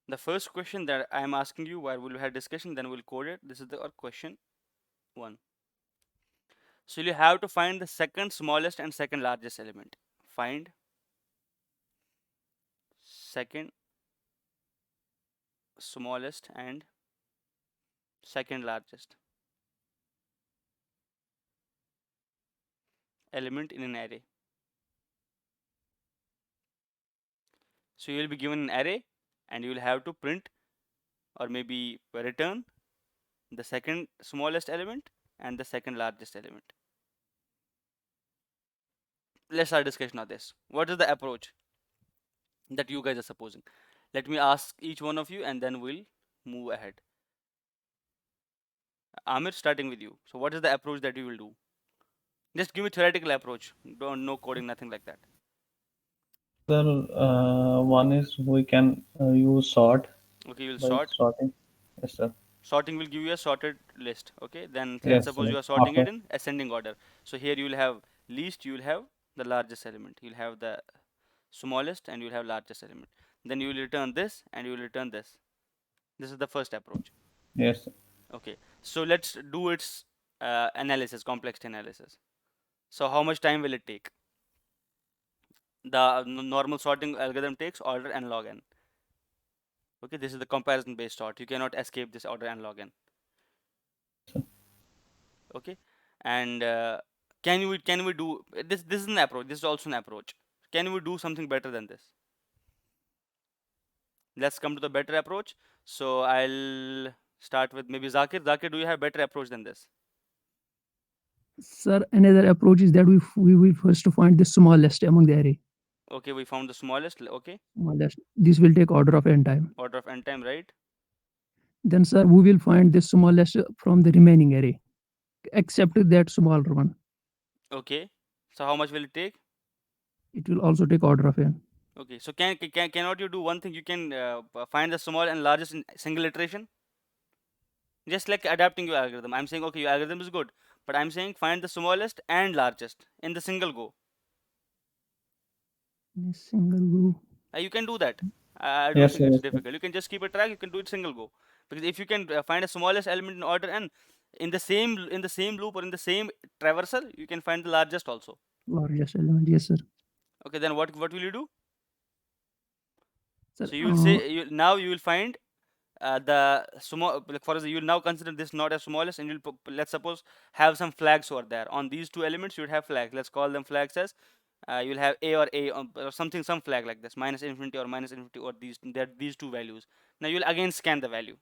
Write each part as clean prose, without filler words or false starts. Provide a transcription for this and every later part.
The first question that I am asking you, where we'll have discussion, then we'll code it. This is the question 1. So you have to find the second smallest and second largest element. Find second smallest and second largest element in an array. So you will be given an array and you will have to print or maybe return the second smallest element and the second largest element. Let's start discussion on this. What is the approach that you guys are supposing? Let me ask each one of you and then we'll move ahead. Amir, starting with you. So what is the approach that you will do? Just give me theoretical approach. Don't no coding, nothing like that. Sir, one is we can use sort Okay, you will by sort. sorting. Yes, sir. Sorting will give you a sorted list. Okay, then let's Yes, suppose sir. you are sorting it After. in ascending order. So here you will have least, you will have the largest element. You'll have the smallest and you'll have largest element. Then you will return this and you will return this. This is the first approach. Yes, sir. Okay, so let's do its analysis, complexity analysis. So how much time will it take? The normal sorting algorithm takes order n log n. Okay, this is the comparison based sort. You cannot escape this order n log n. Yes, sir. Okay, and can we do this? This is an approach. This is also an approach. Can we do something better than this? Let's come to the better approach. So I'll start with maybe Zakir. Zakir, do you have better approach than this? Sir, another approach is that we will first to find the smallest among the array. Okay, we found the smallest. Okay, Smallest. This will take order of n time. order of n time, right? Then, sir, we will find the smallest from the remaining array, except that smaller one. Okay, so how much will it take? It will also take order of n. Okay, so cannot you do one thing? You can find the small and largest in single iteration, just like adapting your algorithm. I'm saying okay, your algorithm is good, but I'm saying find the smallest and largest in the single go. In a single go. You can do that. I don't Yes, think sir. it's Yes, sir. difficult. You can just keep a track. You can do it single go, because if you can find a smallest element in order n in the same loop or in the same traversal, you can find the largest also. Largest element. Yes, sir. Okay, then what will you do? Sir, So you will say now you will find the small, like for example, you will now consider this not as smallest, and you'll let's suppose have some flags over there on these two elements. You would have flags. Let's call them flags as you'll have a or something, some flag like this, minus infinity or minus infinity, or these two values. Now you'll again scan the value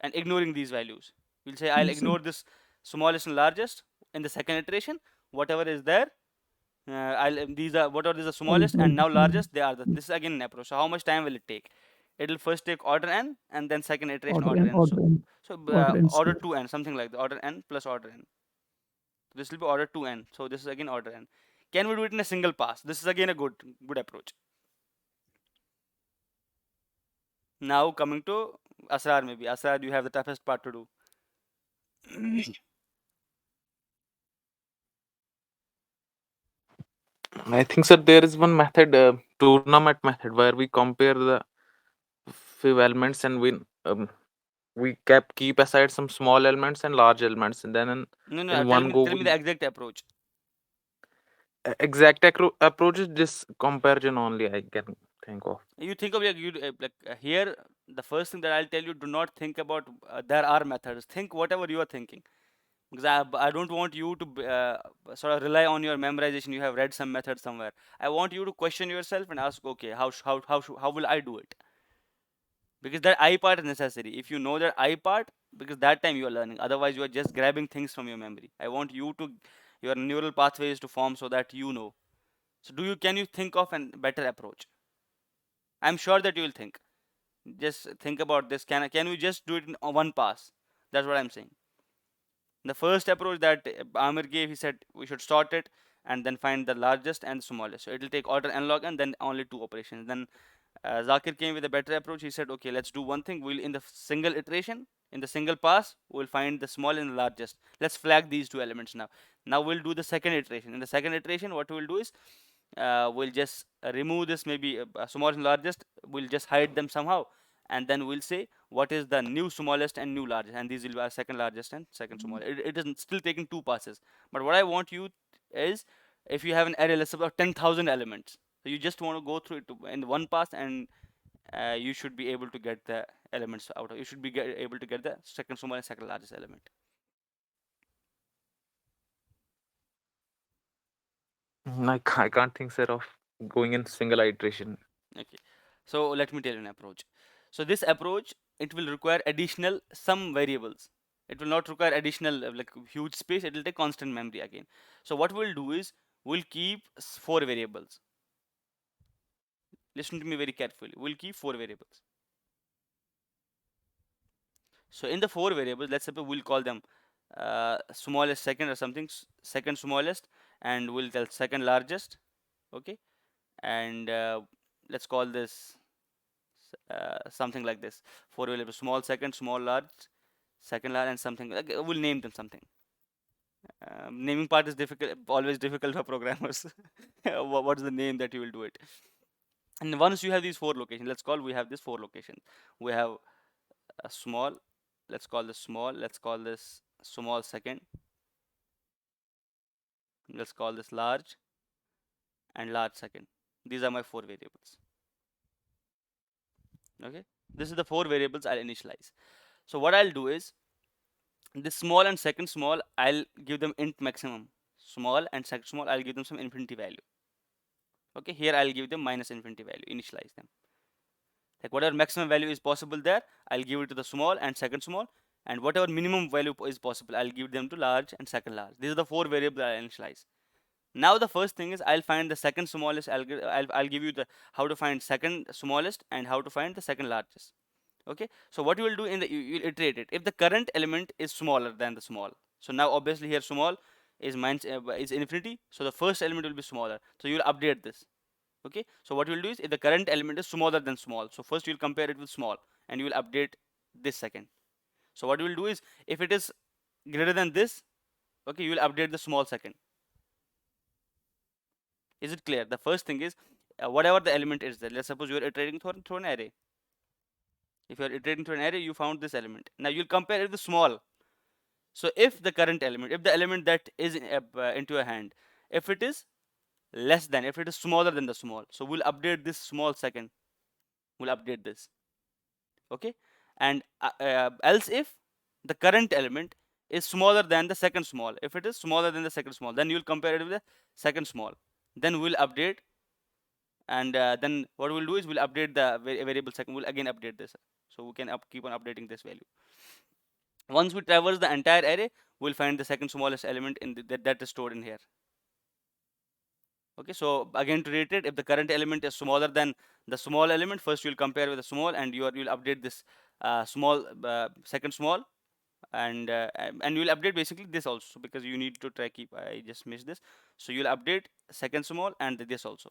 and ignoring these values. You'll say I'll yes, sir. ignore this smallest and largest in the second iteration. Whatever is there, these are whatever is the I will smallest and find the now smallest. largest. They are the. Yes. This is again an approach. So how much time will it take? It'll first take order n and then second iteration Order order n, n. order n, So order n order square. 2n, something like the order n plus order n. This will be order 2n. So this is again order n. Can we do it in a single pass? This is again a good approach. Now coming to Asrar, maybe Asrar, you have the toughest part to do. I think, sir, there is one method, tournament method, where we compare the few elements and we keep aside some small elements and large elements, and then No, in one go tell me we the exact approach. exact approach is this comparison only I can think of. You think of here. The first thing that I'll tell you: do not think about there are methods. Think whatever you are thinking, because I don't want you to sort of rely on your memorization. You have read some method somewhere. I want you to question yourself and ask, okay, how will I do it? Because that I part is necessary. If you know that I part, because that time you are learning. Otherwise, you are just grabbing things from your memory. I want you to your neural pathways to form so that you know. So can you think of a better approach? I'm sure that you will think. Just think about this. Can we just do it in one pass? That's what I'm saying. The first approach that Amir gave, he said we should sort it and then find the largest and smallest. So it will take order n log and then only two operations. Then Zakir came with a better approach. He said, okay, let's do one thing. We'll in the single iteration, in the single pass, we'll find the small and the largest. Let's flag these two elements now. Now we'll do the second iteration. In the second iteration, what we'll do is we'll just remove this maybe small and largest. We'll just hide them somehow, and then we'll say what is the new smallest and new largest, and these will be our second largest and second smallest. It is still taking two passes, but what I want you is, if you have an array, let's say about 10,000 elements, so you just want to go through it in one pass, and you should be able to get the elements out of, you should be able to get the second smallest and second largest element. I can't think, sir, of going in single iteration. Okay, so let me tell you an approach. So this approach, it will require additional some variables. It will not require additional like huge space. It will take constant memory again. So what we'll do is we'll keep four variables. Listen to me very carefully. We'll keep four variables. So in the four variables, let's suppose we'll call them smallest second or something, second smallest, and we'll tell second largest. Okay, and let's call this something like this. Four variables: small second, small large, second large, and something like, we'll name them something. Naming part is difficult, always difficult for programmers. What is the name that you will do it? And once you have these four locations, let's call, we have this four locations. We have a small, let's call this small, let's call this small second, let's call this large, and large second. These are my four variables. Okay, this is the four variables I'll initialize. So what I'll do is, this small and second small, I'll give them int maximum. Small and second small, I'll give them some infinity value. Okay, here I'll give them minus infinity value, initialize them. Like whatever maximum value is possible there, I'll give it to the small and second small, and whatever minimum value is possible, I'll give them to large and second large. These are the four variables I'll initialize. Now the first thing is, I'll find the second smallest. I'll give you the how to find second smallest and how to find the second largest. Okay, so what you will do in the, you'll iterate it. If the current element is smaller than the small, so now obviously here small is minus is infinity, so the first element will be smaller, so you will update this. Okay, so what you will do is, if the current element is smaller than small, so first you will compare it with small, and you will update this second. So what you will do is, if it is greater than this, okay, you will update the small second. Is it clear? The first thing is, whatever the element is there, let's suppose you are iterating through an array. If you are iterating through an array, you found this element. Now you'll compare it with small. So if the current element, if the element that is into your hand, if it is less than, if it is smaller than the small, so we'll update this small second. We'll update this. Okay, and else if the current element is smaller than the second small, if it is smaller than the second small, then you'll compare it with the second small. Then we'll update, and then what we'll do is we'll update the variable second. We'll again update this, so we can keep on updating this value. Once we traverse the entire array, we'll find the second smallest element in that is stored in here. Okay, so again to reiterate, if the current element is smaller than the small element, first you'll compare with the small, and you'll update this small second small, and you'll update basically this also, because you need to try keep, I just missed this, so you'll update second small and this also.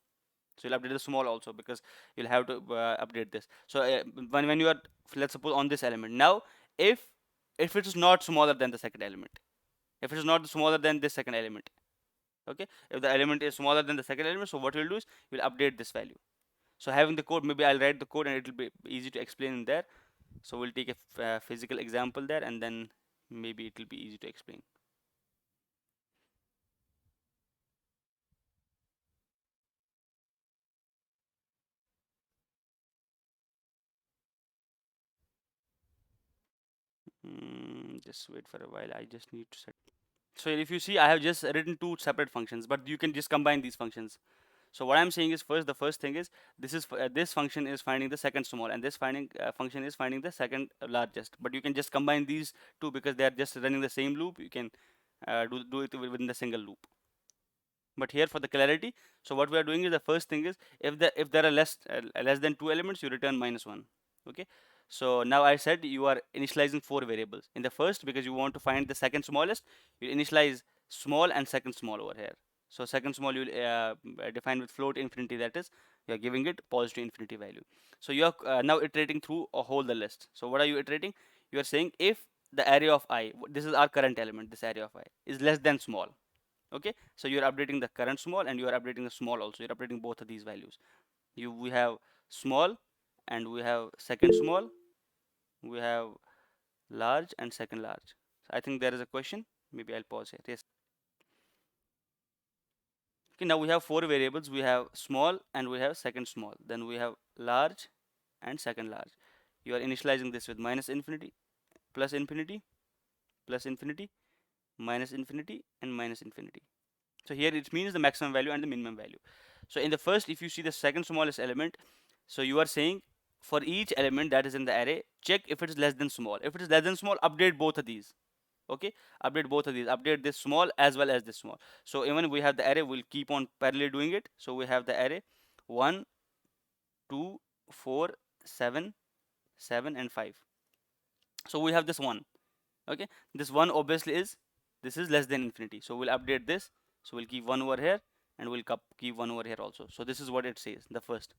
So you'll update the small also, because you'll have to update this. So when you are, let's suppose, on this element, now if it is not smaller than the second element, if it is not smaller than this second element, okay, if the element is smaller than the second element, so what we'll do is we'll update this value. So having the code, maybe I'll write the code and it will be easy to explain in there. So we'll take a physical example there, and then maybe it will be easy to explain. Just wait for a while, I just need to set. So if you see, I have just written two separate functions, but you can just combine these functions. So what I'm saying is, the first thing is, this function is finding the second small, and this function is finding the second largest. But you can just combine these two, because they are just running the same loop. You can do it within the single loop. But here for the clarity, so what we are doing is, the first thing is, if there are less than two elements, you return -1. Okay, so now I said you are initializing four variables. In the first, because you want to find the second smallest, you initialize small and second small over here. So second small you define with float infinity, that is, you are giving it positive infinity value. So you are now iterating through a whole the list. So what are you iterating? You are saying, if the array of I, this is our current element, this array of I is less than small. Okay, so you are updating the current small, and you are updating the small also. You're updating both of these values. We have small and we have second small, we have large and second large. So I think there is a question. Maybe I'll pause here. Yes. Okay, now we have four variables. We have small and we have second small. Then we have large and second large. You are initializing this with minus infinity, plus infinity, plus infinity, minus infinity, and minus infinity. So here it means the maximum value and the minimum value. So in the first, if you see the second smallest element, so you are saying for each element that is in the array, check if it is less than small. If it is less than small, update both of these. Okay, update both of these, update this small as well as this small. So even we have the array, we'll keep on parallelly doing it. So we have the array 1, 2, 4, 7, 7 and 5. So we have this one. Okay, this one obviously is, this is less than infinity, so we'll update this. So we'll keep one over here and we'll keep one over here also. So this is what it says, the first.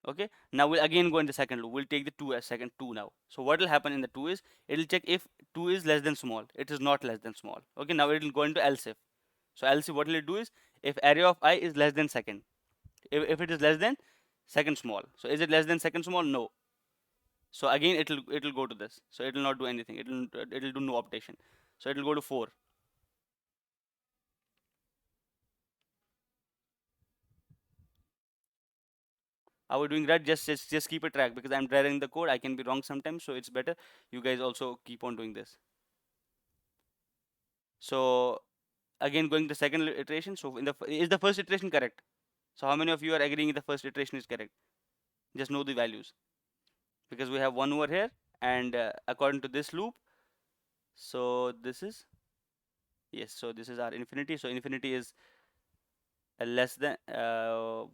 Okay, now we'll again go in the second loop. We'll take the 2 as second 2 now. So what will happen in the 2 is, it'll check if 2 is less than small. It is not less than small. Okay, now it'll go into else if. So else if, what will it do is, if array of I is less than second, if it is less than second small, so is it less than second small? No. So again it'll go to this. So it will not do anything. It'll do no updation. So it'll go to 4. Are we doing right? Just keep a track, because I'm driving the code. I can be wrong sometimes, so it's better you guys also keep on doing this. So again, going to the second iteration. So is the first iteration correct? So how many of you are agreeing the first iteration is correct? Just know the values, because we have one over here, and according to this loop, so this is, yes, so this is our infinity. So infinity is less than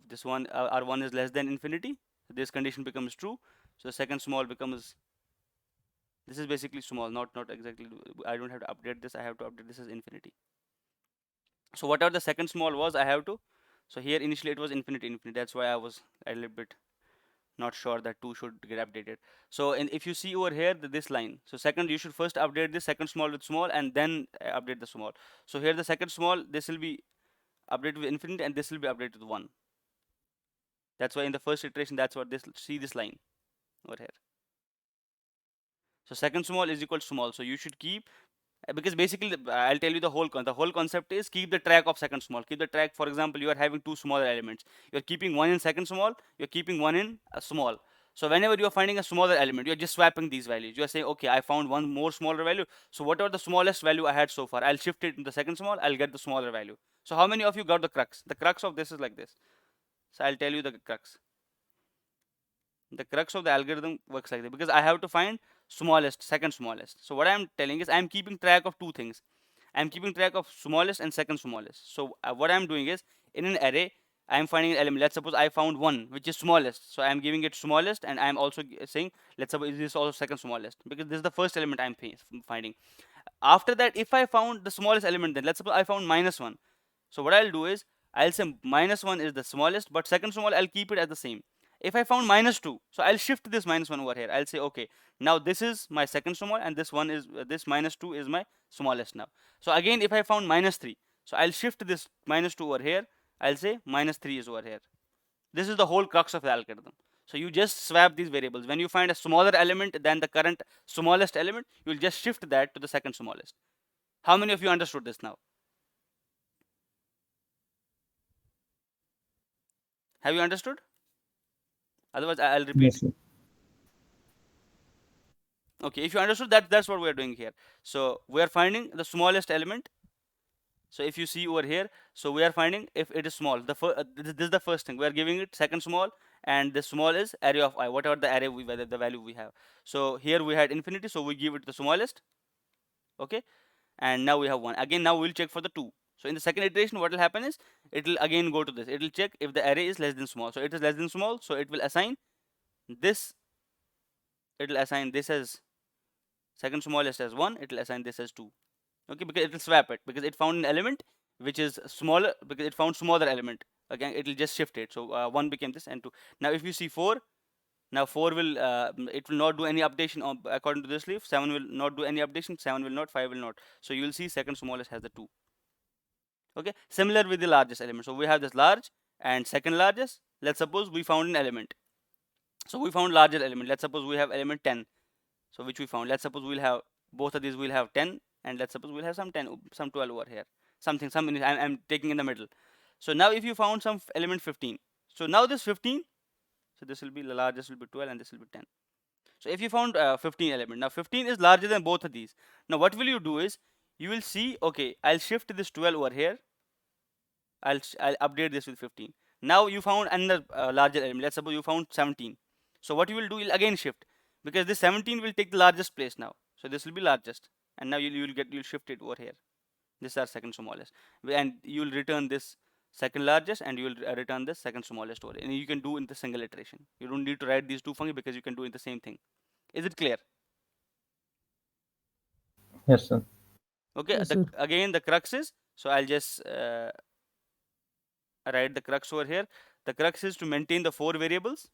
this one, r1 is less than infinity. This condition becomes true. So second small becomes, this is basically small, not exactly, I don't have to update this, I have to update this as infinity. So whatever the second small was, I have to, so here initially it was infinity, that's why I was a little bit not sure that 2 should get updated. So if you see over here this line, so second, you should first update the second small with small and then update the small. So here the second small, this will be updated with infinity and this will be updated with 1. That's why in the first iteration, that's what this, see this line over here. So second small is equal to small. So you should keep, because basically I'll tell you the whole concept is keep the track of second small. Keep the track. For example, you are having two smaller elements. You're keeping one in second small. You're keeping one in a small. So whenever you're finding a smaller element, you're just swapping these values. You're saying, okay, I found one more smaller value. So whatever the smallest value I had so far, I'll shift it in the second small. I'll get the smaller value. So how many of you got the crux? The crux of this is like this. So I'll tell you the crux. The crux of the algorithm works like that, because I have to find smallest, second smallest. So what I'm telling is I'm keeping track of two things. I'm keeping track of smallest and second smallest. So what I'm doing is, in an array, I'm finding an element. Let's suppose I found one which is smallest. So I'm giving it smallest, and I'm also saying, let's suppose this is also second smallest, because this is the first element I'm finding. After that, if I found the smallest element, then let's suppose I found -1. So what I'll do is, I'll say -1 is the smallest, but second small, I'll keep it as the same. If I found -2, so I'll shift this -1 over here. I'll say, okay, now this is my second small, and this one is this -2 is my smallest now. So again, if I found -3, so I'll shift this -2 over here. I'll say -3 is over here. This is the whole crux of the algorithm. So you just swap these variables. When you find a smaller element than the current smallest element, you'll just shift that to the second smallest. How many of you understood this now? Have you understood? Otherwise, I'll repeat. Yes, sir. Okay, if you understood that, that's what we're doing here. So we are finding the smallest element. So if you see over here, so we are finding if it is small. This is the first thing. We are giving it second small, and the small is array of I, whatever the array the value we have. So here we had infinity, so we give it the smallest. Okay, and now we have 1. Again, now we'll check for the 2. So in the second iteration, what will happen is, it will again go to this. It will check if the array is less than small. So it is less than small, so it will assign this. It will assign this as second smallest as 1. It will assign this as 2. Okay, because it will swap it, because it found an element which is smaller, because it found smaller element. Again, it will just shift it. So 1 became this and 2. Now if you see 4, now 4 will it will not do any updation according to this leaf. 7 will not do any updation. 7 will not. 5 will not. So you will see second smallest has the 2. Okay, similar with the largest element. So we have this large and second largest. Let's suppose we found an element. So we found larger element. Let's suppose we have element 10. So which we found. Let's suppose we'll have both of these. We'll have 10, and let's suppose we'll have some 10, some 12 over here. Something, some. I'm taking in the middle. So now if you found some element 15. So now this 15. So this will be the largest will be 12, and this will be 10. So if you found 15 element, now 15 is larger than both of these. Now what will you do is you will see. Okay, I'll shift this 12 over here. I'll update this with 15. Now you found another larger element. Let's suppose you found 17. So what you will do, you'll again shift, because this 17 will take the largest place now. So this will be largest, and now you'll shift it over here. This is our second smallest, and you'll return this second largest, and you will return this second smallest over. And you can do in the single iteration. You don't need to write these two functions because you can do in the same thing. Is it clear? Yes, sir. Okay. Yes, sir. Again, the crux is. So I'll just write the crux over here. The crux is to maintain the 4 variables.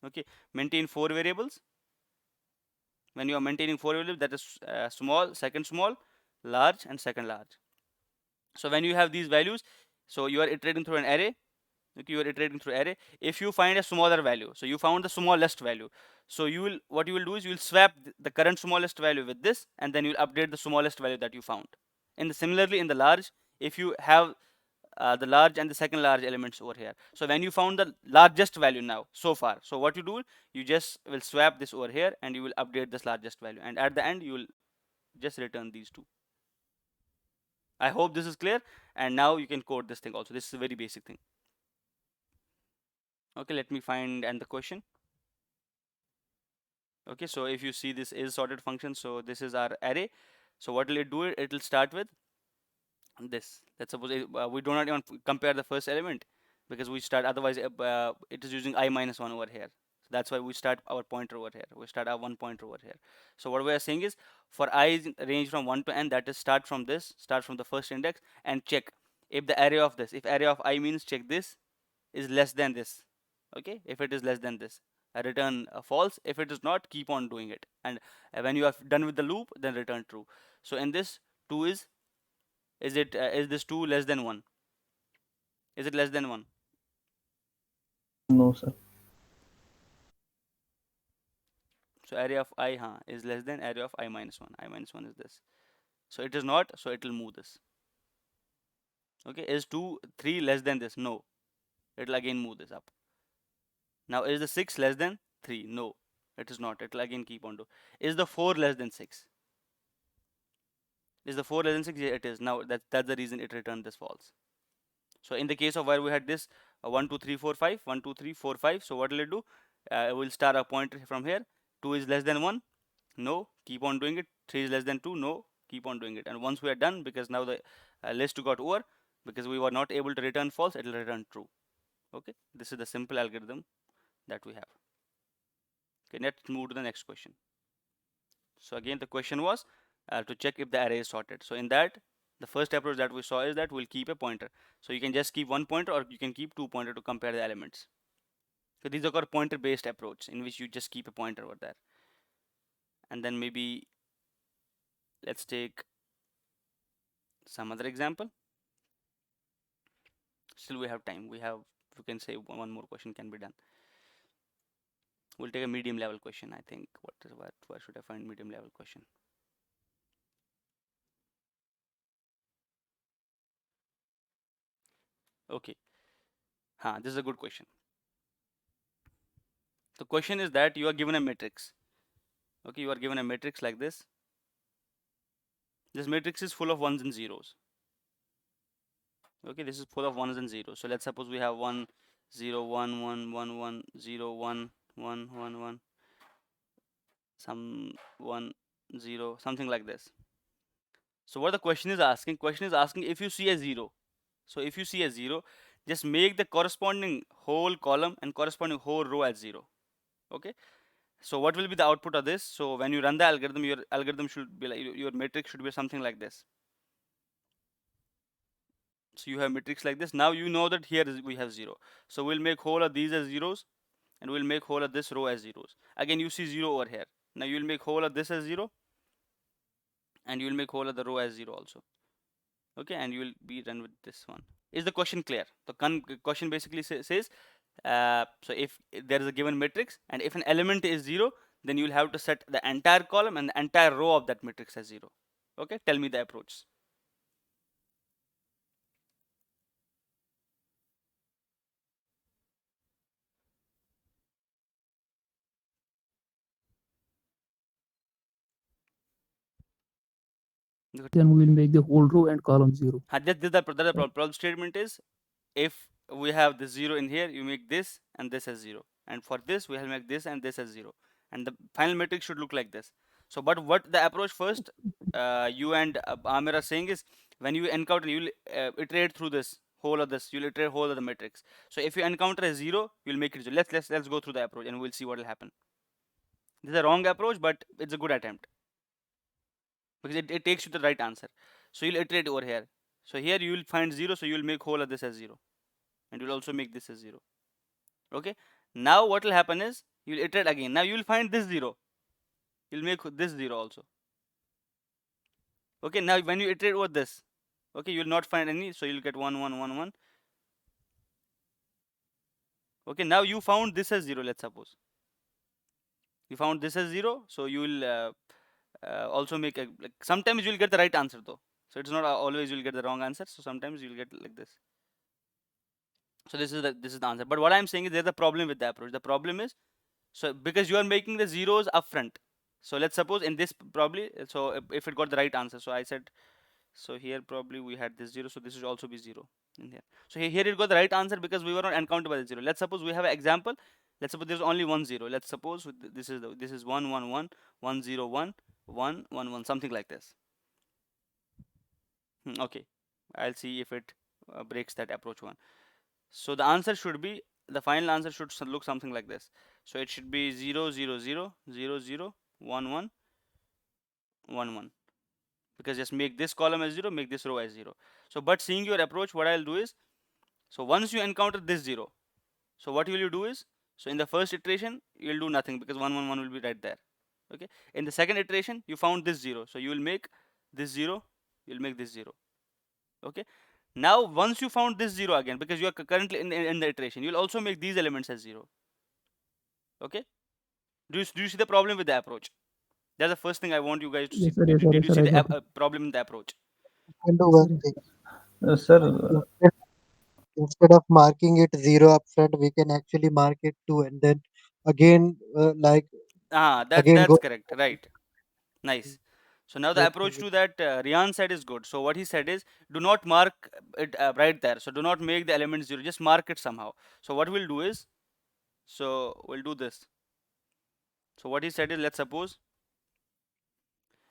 Okay, maintain 4 variables. When you are maintaining 4 variables, that is small, second small, large, and second large. So when you have these values, so you are iterating through an array. Okay, you are iterating through array. If you find a smaller value, so you found the smallest value, so what you will do is you will swap the current smallest value with this, and then you will update the smallest value that you found. And similarly in the large, if you have the large and the second large elements over here. So when you found the largest value now so far, so what you do, you just will swap this over here, and you will update this largest value, and at the end you will just return these two. I hope this is clear, and now you can code this thing also. This is a very basic thing. Okay, let me find and the question. Okay, so if you see this is sorted function, so this is our array. So what will it do? It will start with this. Let's suppose we do not even compare the first element, because we start, otherwise it is using I-1 over here. So that's why we start our pointer over here. We start our 1 pointer over here. So what we are saying is, for I range from 1 to n, that is start from the first index, and check if the array of this, if array of I means check this is less than this. Okay, if it is less than this, return false. If it is not, keep on doing it, and when you are done with the loop, then return true. So in this, 2 is this 2 less than 1? Is it less than 1? No, sir. So array of I is less than array of I-1. I-1 is this. So it is not, so it will move this. Okay, is 3 less than this? No, it will again move this up. Now is the 6 less than 3? No, it is not. It will again keep on do. Is the 4 less than 6? Is the 4 less than 6? Yeah, it is. Now that's the reason it returned this false. So in the case of where we had this 1 2 3 4 5, 1 2 3 4 5, so what will it do? We'll start a pointer from here. 2 is less than 1? No, keep on doing it. 3 is less than 2? No, keep on doing it. And once we are done, because now the list got over, because we were not able to return false, it will return true. Okay, this is the simple algorithm that we have. Okay, let's move to the next question. So again, the question was to check if the array is sorted. So in that, the first approach that we saw is that we'll keep a pointer. So you can just keep 1 pointer, or you can keep 2 pointer to compare the elements. So these are called pointer based approach, in which you just keep a pointer over there. And then maybe let's take some other example. Still we have time. We can say one more question can be done. We'll take a medium level question. I think where should I find medium level question? Okay, this is a good question. The question is that you are given a matrix. Okay, you are given a matrix like this. This matrix is full of ones and zeros. Okay, this is full of ones and zeros. So let's suppose we have 1 0 1 1 1 1 0 1 1 1 1, some 1 0, something like this. So what the question is asking if you see a 0. So if you see a 0, just make the corresponding whole column and corresponding whole row as 0. Okay, so what will be the output of this? So when you run the algorithm, your algorithm should be like, your matrix should be something like this. So you have matrix like this. Now you know that here we have 0. So we'll make whole of these as zeros, and we'll make whole of this row as zeros. Again, you see 0 over here. Now you will make whole of this as 0, and you will make whole of the row as 0 also. Okay, and you will be done with this one. Is the question clear? The question basically says So if there is a given matrix and if an element is 0, then you will have to set the entire column and the entire row of that matrix as 0. Okay, tell me the approach. Then we will make the whole row and column 0. The problem statement is, if we have the 0 in here, you make this and this as 0, and for this we will make this and this as 0, and the final matrix should look like this. So but what the approach first, you and Amir are saying is, when you encounter, you will iterate through this whole of this, you'll iterate whole of the matrix. So if you encounter a 0, you'll make it 0. Let's go through the approach and we'll see what will happen. This is a wrong approach, but it's a good attempt because it takes you to the right answer. So you'll iterate over here. So here you will find 0, so you will make whole of this as 0, and you'll also make this as 0. Okay, now what will happen is, you'll iterate again. Now you will find this 0, you'll make this 0 also. Okay, now when you iterate over this, okay, you will not find any, so you'll get 1 1 1 1. Okay, now you found this as 0. Let's suppose you found this as 0, so you will also make a, like, sometimes you will get the right answer though, so it's not always you'll get the wrong answer. So sometimes you'll get like this. So this is the answer. But what I'm saying is, there's a problem with the approach. The problem is, so because you are making the zeros upfront. So let's suppose in this probably, so if it got the right answer, so I said, so here probably we had this 0, so this should also be 0 in here. So here it got the right answer because we were not encountered by the 0. Let's suppose we have an example. Let's suppose there's only one 0. Let's suppose this is 1 1 1 1 0 1 1 1 1, something like this. Okay, I'll see if it breaks that approach 1. So the answer should be, the final answer should look something like this. So it should be 0 0 0 0 0 1 1 1 1, because just make this column as 0, make this row as 0. So but seeing your approach, what I'll do is, so once you encounter this 0, so what will you do is, so in the first iteration you'll do nothing because 1 1 1 will be right there. Okay, in the second iteration you found this 0, so you will make this 0, you'll make this 0. Okay, now once you found this 0 again, because you are currently in the iteration, you'll also make these elements as 0. Okay, do you see the problem with the approach? That's the first thing I want you guys to see. Yes, sir. Did, Yes, sir. did Yes, you sir. see I the got it. problem in the approach? Can do Yes, one sir. thing. Sir, Instead of marking it 0 upfront, we can actually mark it 2 and then again, again That's go. correct, right? Nice. So now the Yes, approach to that Rian said is good. So what he said is, do not mark it right there. So do not make the element 0, just mark it somehow. So what we'll do is, so we'll do this. So what he said is, let's suppose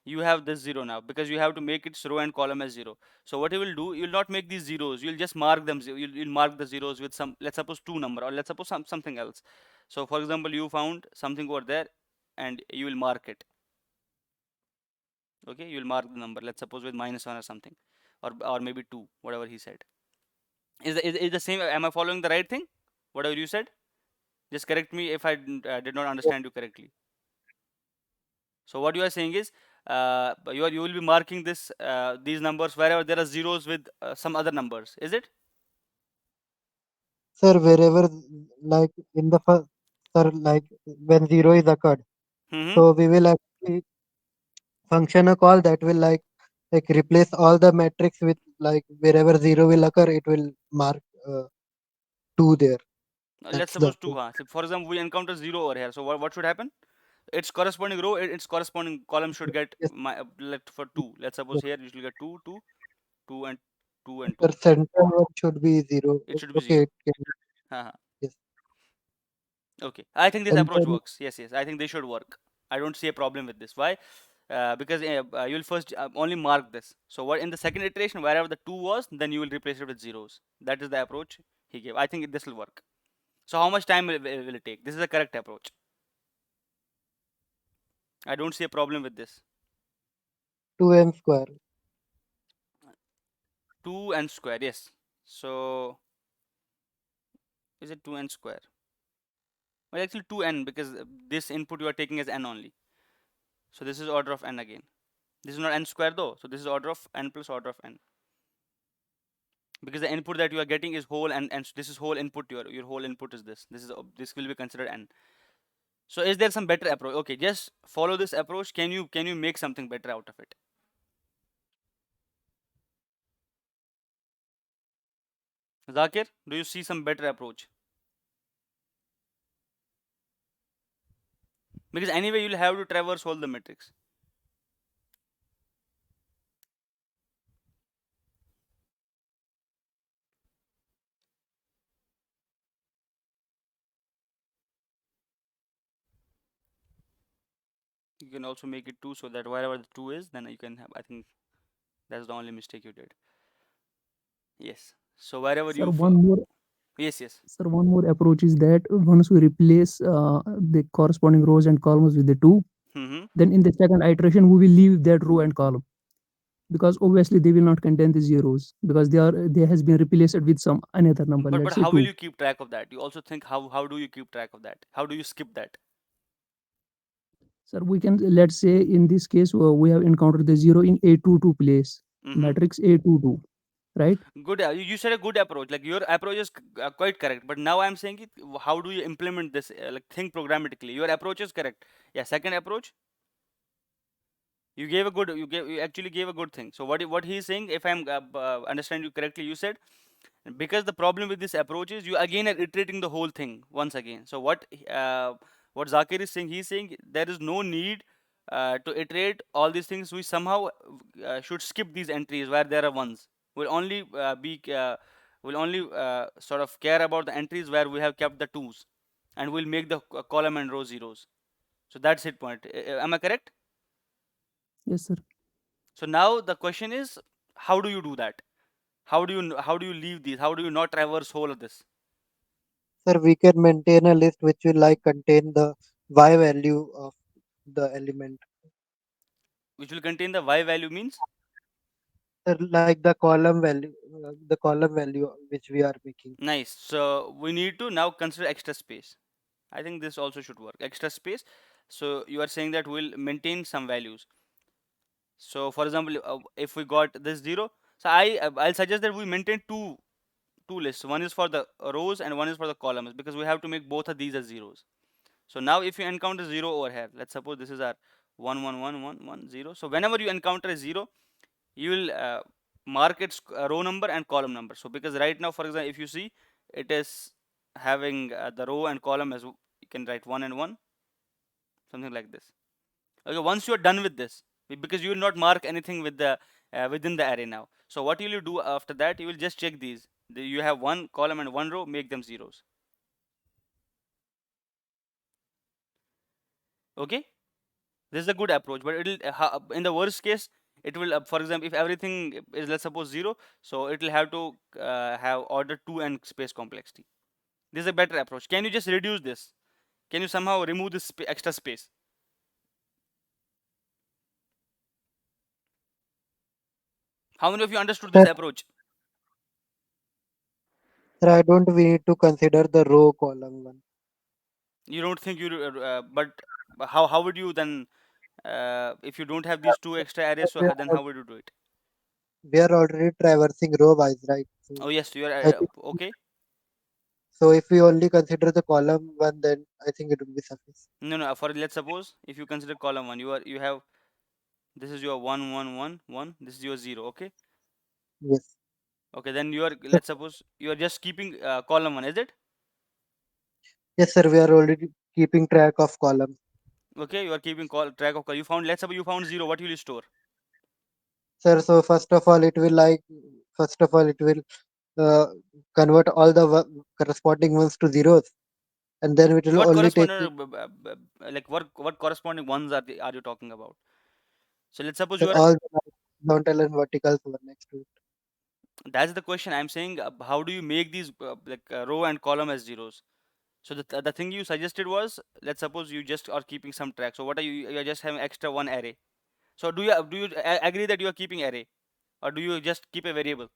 you have this 0 now, because you have to make its row and column as 0. So what you will do, you will not make these zeros, you'll just mark them. You'll mark the zeros with some, let's suppose 2 number, or let's suppose something else. So for example, you found something over there and you will mark it. Okay, you will mark the number, let's suppose with -1 or something, or maybe 2, whatever he said. Is the same? Am I following the right thing? Whatever you said, just correct me if I did not understand you correctly. So what you are saying is, you will be marking these numbers wherever there are zeros with some other numbers. Is it? Sir, wherever like in the first, sir, like when 0 is occurred, Mm-hmm. so we will actually function a call that will like replace all the metrics with like wherever 0 will occur, it will mark 2 there. Let's That's the suppose 2. Huh? So for example, we encounter 0 over here. So what should happen? Its corresponding row, its corresponding column should get yes, let for 2. Let's suppose yes. here you should get 2, 2, 2, and 2 and 2. Sir, central one should be 0. It should be Okay, 0. it can, Haha. yes. Okay, I think this And approach then works. Yes, yes, I think they should work. I don't see a problem with this. Why? Because you'll first only mark this. So what in the second iteration, wherever the 2 was, then you will replace it with zeros. That is the approach he gave. I think this will work. So how much time will it take? This is the correct approach. I don't see a problem with this. 2n square. 2n square, yes. So is it 2n square? Well, actually 2n, because this input you are taking as n only. So this is order of n again. This is not n square though. So this is order of n plus order of n. because the input that you are getting is whole, and this is whole input. Your whole input is this. This will be considered n. So is there some better approach? Okay, just follow this approach. Can you make something better out of it? Zakir, do you see some better approach? Because anyway you'll have to traverse all the metrics. You can also make it 2, so that wherever the 2 is, then you can have, I think that's the only mistake you did. Yes. So wherever Sir, you yes, yes. sir, one more approach is that once we replace the corresponding rows and columns with the 2, Mm-hmm. then in the second iteration we will leave that row and column, because obviously they will not contain the zeros, because they has been replaced with some another number, But let's say how will 2. you keep track of that? You also think, how do you keep track of that? How do you skip that? Sir, we can, let's say in this case we have encountered the 0 in A22 place, Mm-hmm. matrix A22, right? Good. You said a good approach. Like your approach is quite correct. But now I'm saying it. How do you implement this? Like think programmatically. Your approach is correct. Yeah. Second approach. You actually gave a good thing. So what he's saying, if I'm understand you correctly, you said, because the problem with this approach is you again are iterating the whole thing once again. So what Zakir is saying, he's saying there is no need to iterate all these things. We somehow should skip these entries where there are ones. We'll only sort of care about the entries where we have kept the twos, and we'll make the column and row zeros. So that's it point. Am I correct? Yes, sir. So now the question is, how do you do that? How do you leave these? How do you not traverse whole of this? Sir, we can maintain a list which will like contain the y value of the element. Which will contain the y value means? Sir, like the column value which we are making. Nice. So we need to now consider extra space. I think this also should work. Extra space. So you are saying that we'll maintain some values. So for example, if we got this 0, so I'll suggest that we maintain two lists. One is for the rows and one is for the columns, because we have to make both of these as zeros. So now if you encounter 0 over here, let's suppose this is our 1 1 1 1 1 0. So whenever you encounter a 0, you will mark its row number and column number. So because right now, for example, if you see, it is having the row and column as, you can write 1 and 1, something like this. Okay, once you are done with this, because you will not mark anything with the within the array now. So what will you do after that? You will just check these. You have one column and one row, make them zeros. Okay, this is a good approach, but it'll in the worst case, it will for example, if everything is, let's suppose, 0, so it will have to have order 2 and space complexity. This is a better approach. Can you just reduce this? Can you somehow remove this extra space? How many of you understood this Sir, approach? sir, I don't we need to consider the row column one. You don't think you but how would you then, if you don't have these two extra arrays, so We then are, how would you do it? we are already traversing row wise, right? So Oh yes, you are I think okay. so. If we only consider the column one, then I think it will be sufficient. No, for let's suppose if you consider column 1, you have, this is your 1 1 1 1, this is your 0. Okay, Yes. okay, then you are, So, let's suppose you are just keeping column 1, is it? yes, sir. We are already keeping track of column. Okay, you are keeping track of you found, let's suppose you found 0. What will you store? Sir, so first of all it will uh, convert all the corresponding ones to zeros, and then it will What only take corresponding like what corresponding ones are you talking about? So let's suppose sir, you are, all the horizontal and verticals one next to it. that's the question I'm saying. How do you make these row and column as zeros? So the thing you suggested was, let's suppose you just are keeping some track. So what are you are just having extra one array. So do you agree that you are keeping array, or do you just keep a variable?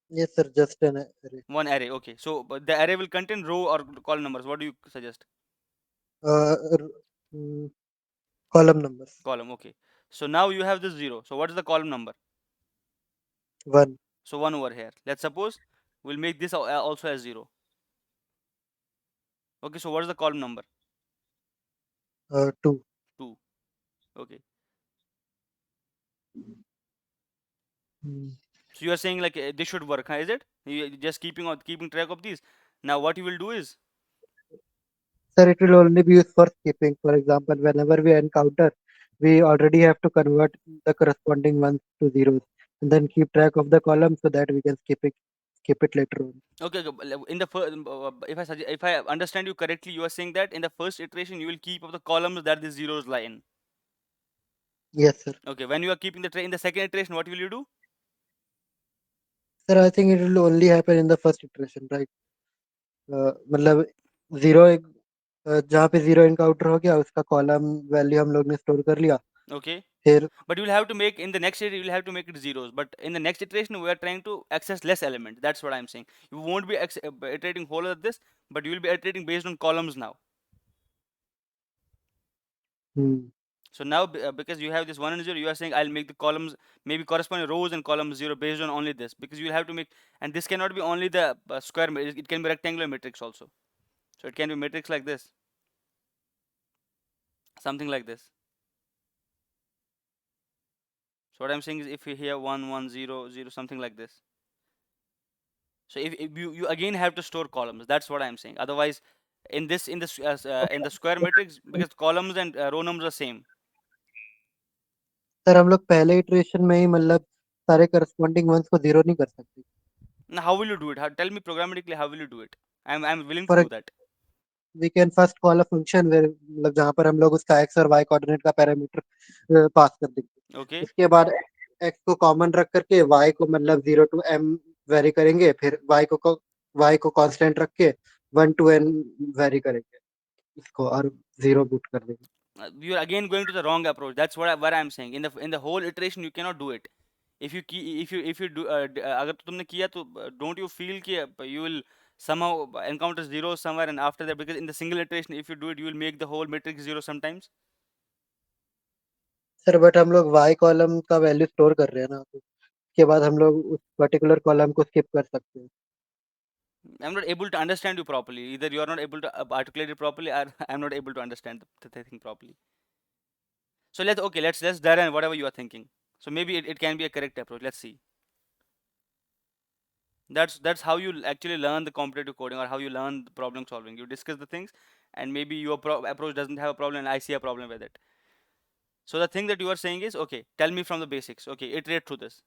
Yes, sir. Just an array. One array. Okay. So but the array will contain row or column numbers. What do you suggest? Uh, r- mm, column numbers Column. Okay. So now you have this 0. So what is the column number? one. So 1 over here. Let's suppose we'll make this also as 0. Okay, so what is the column number? 2. 2. Okay. Hmm. So you are saying like this should work, huh, is it? You just keeping track of these. Now what you will do is, Sir, it will only be used for skipping. For example, whenever we encounter, we already have to convert the corresponding ones to zeros and then keep track of the column so that we can skip it later on. okay, in the first, if I understand you correctly, you are saying that in the first iteration you will keep of the columns that the zeros lie in. Yes, sir. Okay, when you are keeping the in the second iteration, what will you do? Sir, I think it will only happen in the first iteration, right? मतलब zero जहाँ पे zero encounter हो गया उसका column value हम लोग ने store कर लिया Okay, फिर but you will have to make in the next iteration you will have to make it zeros. But in the next iteration we are trying to access less element. That's what I'm saying. You won't be iterating whole of this, but you will be iterating based on columns now. Hmm, So now because you have this 1 and 0, you are saying I'll make the columns maybe corresponding rows and columns 0 based on only this, because you will have to make, and this cannot be only the square it can be rectangular matrix also. So it can be matrix like this, something like this. So what I'm saying is if you here 1 1 0 0 something like this. So if you again have to store columns, that's what I'm saying. Otherwise in this in the square matrix, because columns and row numbers are same. Sir हम लोग पहले iteration में ही मतलब सारे corresponding once को zero नहीं कर सकते Now how will you do it? Tell me programmatically how will you do it? I'm willing to for do that. We can first call a function where मतलब जहाँ पर हम लोग उसका एक्स और वाई कोऑर्डिनेट का पैरामीटर पास कर देंगे Okay. उसके बाद एक्स को कॉमन रख करके वाई को मतलब 0 to m वेरी करेंगे फिर वाई को कांस्टेंट रख के 1 to n वेरी करेंगे इसको और जीरो बूट कर देंगे You're again going to the wrong approach. That's what I'm saying. In the whole iteration, you cannot do it. If you do अगर तुमने किया तो don't you feel कि you will somehow encounter zero somewhere, and after that, because in the single iteration if you do it you will make the whole matrix zero sometimes. Sir but हम लोग Y column का value store कर रहे हैं ना तो उसके बाद हम लोग उस पर्टिकुलर कॉलम को स्किप कर सकते हैं I'm not able to understand you properly. Either you are not able to articulate it properly, or I'm not able to understand the thing properly. So let's dive in whatever you are thinking. So maybe it can be a correct approach. Let's see. That's how you actually learn the competitive coding, or how you learn the problem solving. You discuss the things, and maybe your approach doesn't have a problem and I see a problem with it. So the thing that you are saying is, okay, tell me from the basics. Okay, iterate through this.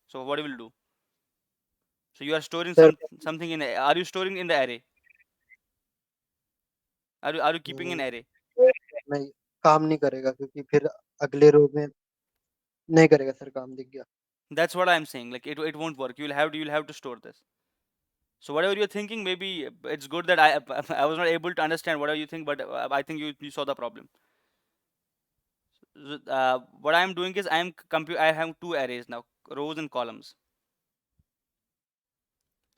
So what you will do? So you are storing sir something in are you storing in the array? Are you keeping an array? नहीं काम नहीं करेगा क्योंकि फिर अगले रो में नहीं करेगा सर काम दिख गया That's what I'm saying. Like it won't work. You'll have to store this. So whatever you're thinking, maybe it's good that I was not able to understand whatever you think, but I think you saw the problem. What I'm doing is I have two arrays now, rows and columns.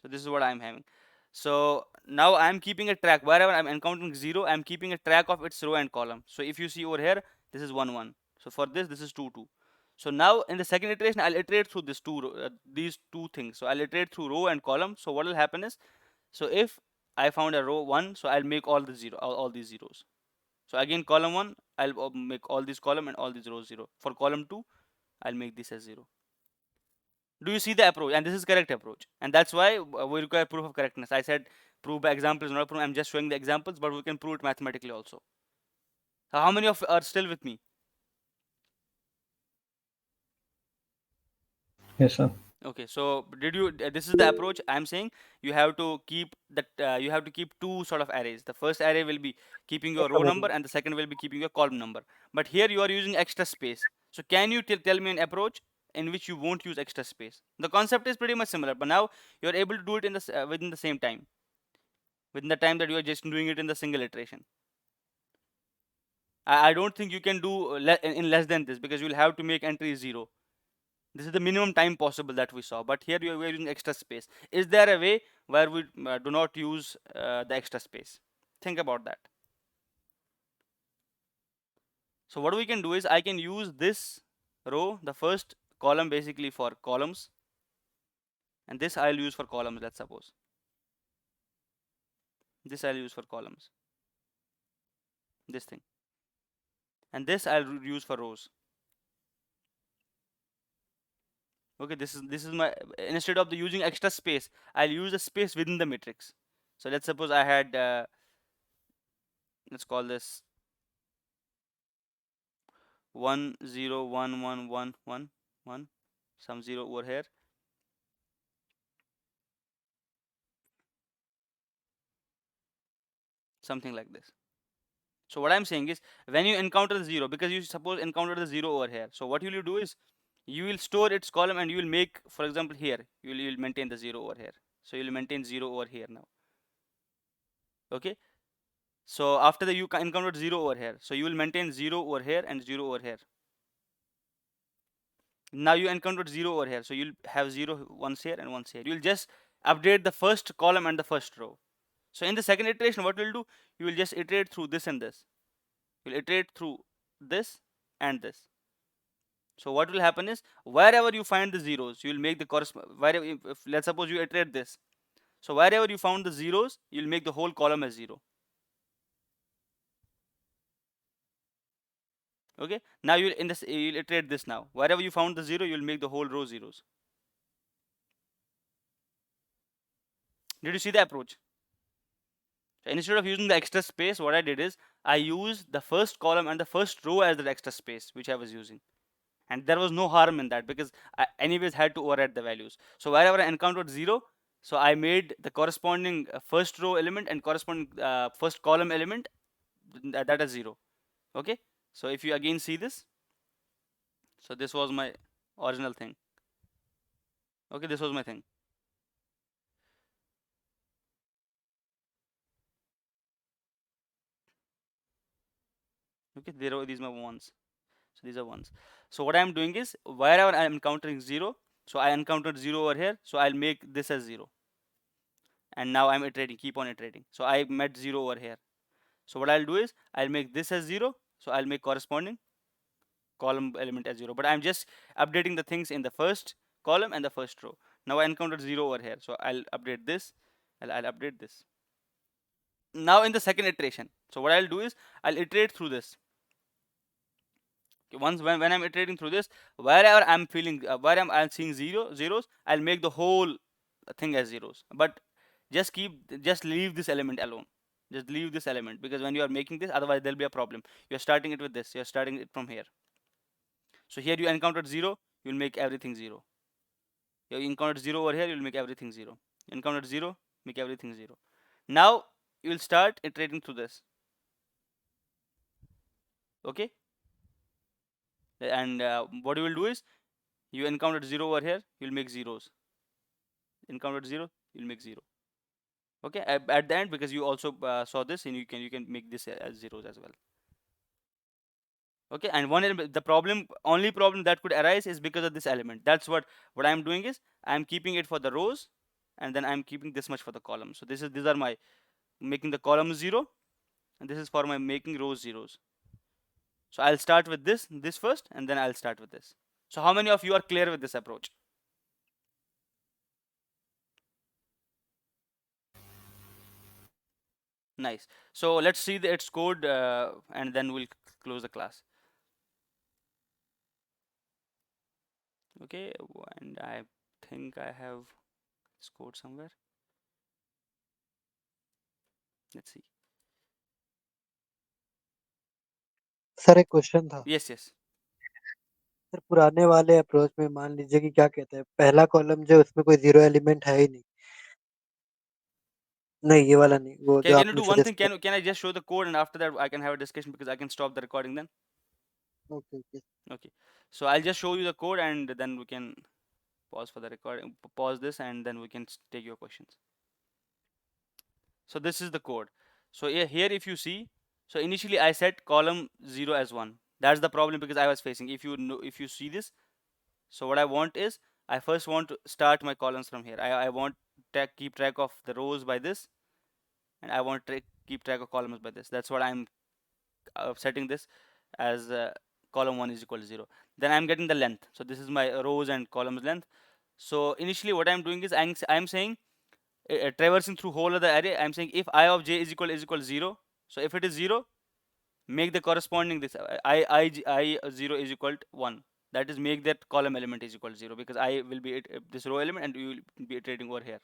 So this is what I'm having. So now I'm keeping a track wherever I'm encountering zero. I'm keeping a track of its row and column. So if you see over here, this is 1 1. So for this is 2 2. So now in the second iteration, I'll iterate through these two things. So I'll iterate through row and column. So what will happen is, so if I found a row 1, so I'll make all these zeros. So again column 1, I'll make all these column and all these rows 0. For column 2, I'll make this as 0. Do you see the approach? And this is correct approach, and that's why we require proof of correctness. I said prove by example is not a proof. I'm just showing the examples, but we can prove it mathematically also. So how many of are still with me? Yes, sir. Okay, so did you this is the approach I'm saying. You have to keep you have to keep two sort of arrays. The first array will be keeping your row number, and the second will be keeping your column number. But here you are using extra space. So can you tell me an approach in which you won't use extra space? The concept is pretty much similar, but now you're able to do it in within the same time, within the time that you are just doing it in the single iteration. I don't think you can do in less than this, because you'll have to make entry 0. This is the minimum time possible that we saw, but here we are using extra space. Is there a way where we do not use the extra space? Think about that. So what we can do is I can use this row, the first column, basically for columns, and this I'll use for columns. Let's suppose this I'll use for columns, this thing, and this I'll use for rows. Okay, this is my, instead of the using extra space, I'll use the space within the matrix. So let's suppose I had let's call this 1 0 1 1 1 1 1, some 0 over here, something like this. So what I'm saying is, when you encounter the 0, because you suppose encounter the 0 over here, so what will you do is, you will store its column and you will make, for example, here you'll maintain the 0 over here, so you'll maintain 0 over here now. Okay, so after that you encountered 0 over here, so you will maintain 0 over here and 0 over here. Now you encountered 0 over here, so you'll have 0 once here and once here. You'll just update the first column and the first row. So in the second iteration, what we'll do, you will just iterate through this and this. You'll iterate through this and this. So what will happen is, wherever you find the zeros, you will make the corresponding, wherever, if let's suppose you iterate this, so wherever you found the zeros, you'll make the whole column as 0. Okay, now you'll iterate this now, wherever you found the 0, you'll make the whole row zeros. Did you see the approach? So instead of using the extra space, what I did is, I used the first column and the first row as the extra space which I was using, and there was no harm in that, because I anyways had to override the values. So wherever I encountered 0, so I made the corresponding first row element and corresponding first column element, that is 0. Okay, so if you again see this, so this was my original thing. Okay, this was my thing. Okay, these are my ones, so these are ones. So what I am doing is, wherever I am encountering 0, so I encountered 0 over here, so I'll make this as 0, and now I'm iterating, keep on iterating. So I met 0 over here, so what I'll do is, I'll make this as 0, so I'll make corresponding column element as 0, but I'm just updating the things in the first column and the first row. Now I encountered 0 over here, so I'll update this, I'll update this. Now in the second iteration, so what I'll do is, I'll iterate through this. Okay, once when I'm iterating through this, wherever I'm feeling where I'm seeing zeros, I'll make the whole thing as zeros, but just leave this element alone. Just leave this element, because when you are making this, otherwise there'll be a problem. You're starting it with this, you're starting it from here. So here you encountered 0, you'll make everything 0. You encountered 0 over here, you'll make everything 0. You encountered 0, make everything 0. Now you will start iterating through this. Okay, and what you will do is, you encountered 0 over here, you'll make zeros. Encountered 0, you'll make 0. Okay, at the end, because you also saw this, and you can make this as zeros as well. Okay, and one element, the only problem that could arise is because of this element. That's what I'm doing is, I'm keeping it for the rows, and then I'm keeping this much for the columns. So these are my making the column 0, and this is for my making rows zeros. So I'll start with this first, and then I'll start with this. So how many of you are clear with this approach? Nice. So let's see its code, and then we'll close the class. Okay, and I think I have this code somewhere. Let's see. Sir एक question था Yes, yes. Sir पुराने वाले approach में मान लीजिए कि क्या कहते हैं पहला कॉलम जो उसमें कोई जीरो एलिमेंट है ही नहीं नहीं ये वाला नहीं वो जो Can you आपने do one thing? सजेस्ट किया Can I just show the code, and after that I can have a discussion, because I can stop the recording then. Okay okay Okay. So I'll just show you the code, and then we can pause for the recording. Pause this, and then we can take your questions. So this is the code. So here, if you see, so initially I set column 0 as 1. That's the problem, because I was facing. If you see this, so what I want is, I first want to start my columns from here. I want to keep track of the rows by this, and I want to keep track of columns by this. That's what I'm setting this as column 1 is equal to 0. Then I'm getting the length. So this is my rows and columns length. So initially what I'm doing is I'm saying traversing through whole of the array, I'm saying if I of j is equal 0. So if it is 0, make the corresponding this I 0 is equal to 1. That is, make that column element is equal to 0, because I will be this row element and you will be iterating over here.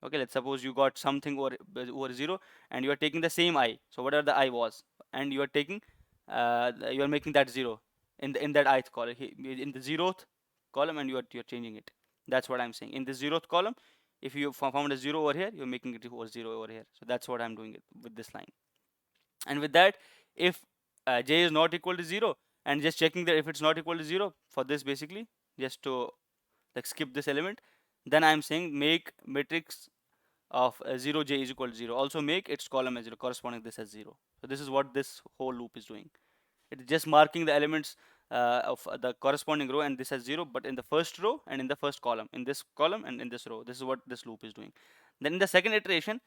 Okay, let's suppose you got something over 0 and you are taking the same I. So whatever the I was, and you are taking you are making that 0 in that ith column, in the 0th column, and you're changing it. That's what I'm saying. In the 0th column, if you found a 0 over here, you're making it over 0 over here. So that's what I'm doing it with this line. And with that, if j is not equal to 0, and just checking that if it's not equal to 0 for this, basically just to like skip this element, then I'm saying make matrix of 0 j is equal to 0, also make its column as 0, corresponding this as 0. So this is what this whole loop is doing. It's just marking the elements of the corresponding row, and this has 0, but in the first row and in the first column, in this column and in this row. This is what this loop is doing. Then in the second iteration,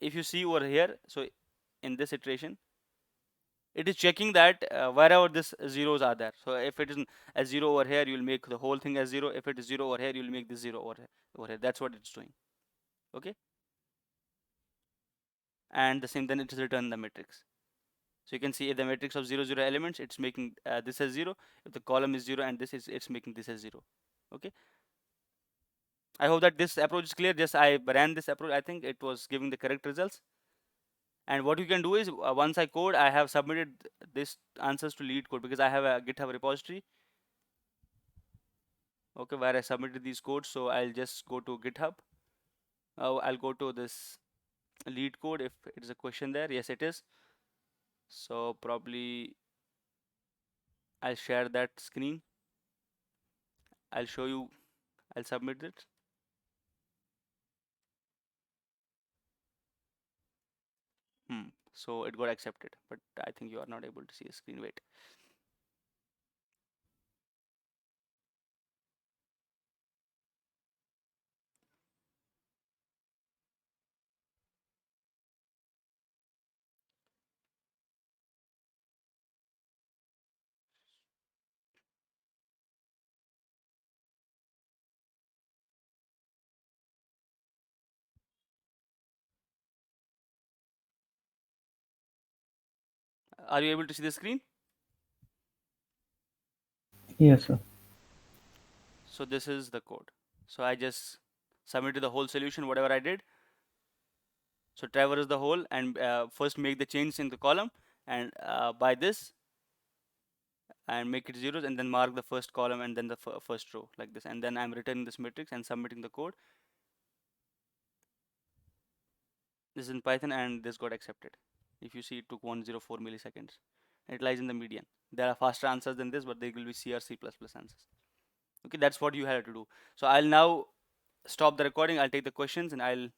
if you see over here, so in this iteration, it is checking that wherever this zeros are there. So if it is a 0 over here, you will make the whole thing as 0. If it is 0 over here, you will make this 0 over here. That's what it's doing. Okay. And the same, then it is return the matrix. So you can see if the matrix of 0 0 elements, it's making this as 0. If the column is 0 and this is, it's making this as 0. Okay. I hope that this approach is clear. Just I ran this approach, I think it was giving the correct results. And what you can do is once I code, I have submitted this answers to lead code, because I have a GitHub repository, okay, where I submitted these codes. So I'll just go to GitHub. I'll go to this lead code if it is a question there. Yes, it is. So probably I'll share that screen. I'll show you. I'll submit it. So it got accepted, but I think you are not able to see the screen. Wait. Are you able to see the screen? Yes, sir. So this is the code. So I just submitted the whole solution, whatever I did. So traverse the whole and first make the change in the column, and by this, and make it zeros, and then mark the first column and then the first row like this, and then I'm returning this matrix and submitting the code. This is in Python, and this got accepted. If you see, it took 104 milliseconds. It lies in the median. There are faster answers than this, but they will be C or C++ answers. Okay, that's what you have to do. So I'll now stop the recording. I'll take the questions and I'll